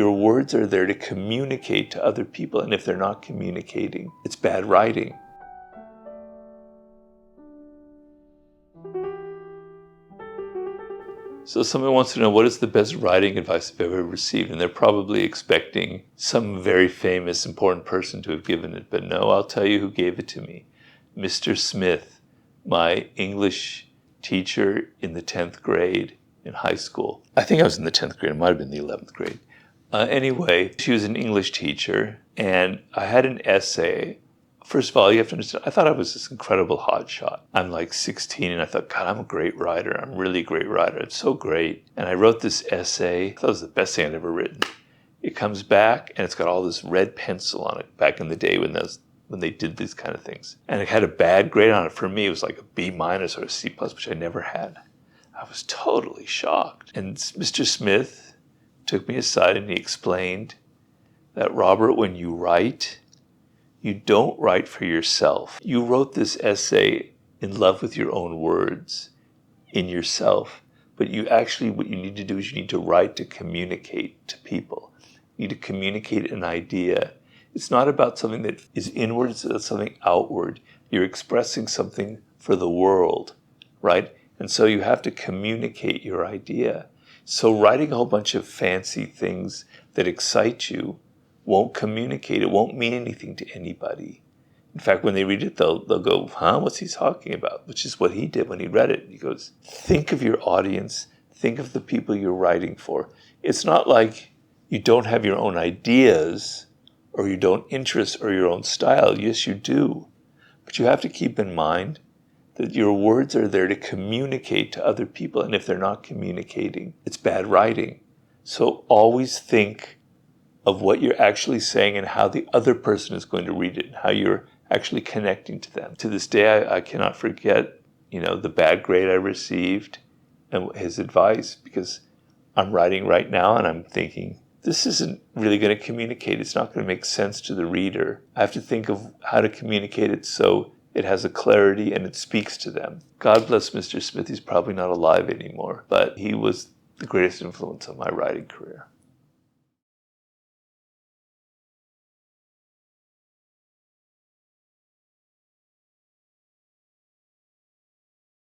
Your words are there to communicate to other people, and if they're not communicating, it's bad writing. So someone wants to know, what is the best writing advice I've ever received? And they're probably expecting some very famous, important person to have given it. But no, I'll tell you who gave it to me. Mr. Smith, my English teacher in the 10th grade in high school. I think I was in the 10th grade. It might have been the 11th grade. Anyway, she was an English teacher, and I had an essay. First of all, you have to understand, I thought I was this incredible hotshot. I'm like 16, and I thought, God, I'm a great writer. I'm really a great writer. It's so great. And I wrote this essay. I thought it was the best thing I'd ever written. It comes back, and it's got all this red pencil on it back in the day when they did these kind of things. And it had a bad grade on it. For me, it was like a B- or a C+, which I never had. I was totally shocked. And Mr. Smith took me aside, and he explained that, Robert, when you write, you don't write for yourself. You wrote this essay in love with your own words, in yourself. But you actually, what you need to do is you need to write to communicate to people. You need to communicate an idea. It's not about something that is inward, it's about something outward. You're expressing something for the world, right? And so you have to communicate your idea. So writing a whole bunch of fancy things that excite you won't communicate. It won't mean anything to anybody. In fact, when they read it, they'll go, huh, what's he talking about? Which is what he did when he read it. He goes, think of your audience. Think of the people you're writing for. It's not like you don't have your own ideas or you don't interest or your own style. Yes, you do. But you have to keep in mind that your words are there to communicate to other people. And if they're not communicating, it's bad writing. So always think of what you're actually saying and how the other person is going to read it and how you're actually connecting to them. To this day, I cannot forget, the bad grade I received and his advice, because I'm writing right now and I'm thinking, this isn't really going to communicate. It's not going to make sense to the reader. I have to think of how to communicate it so it has a clarity and it speaks to them. God bless Mr. Smith. He's probably not alive anymore, but he was the greatest influence on my writing career.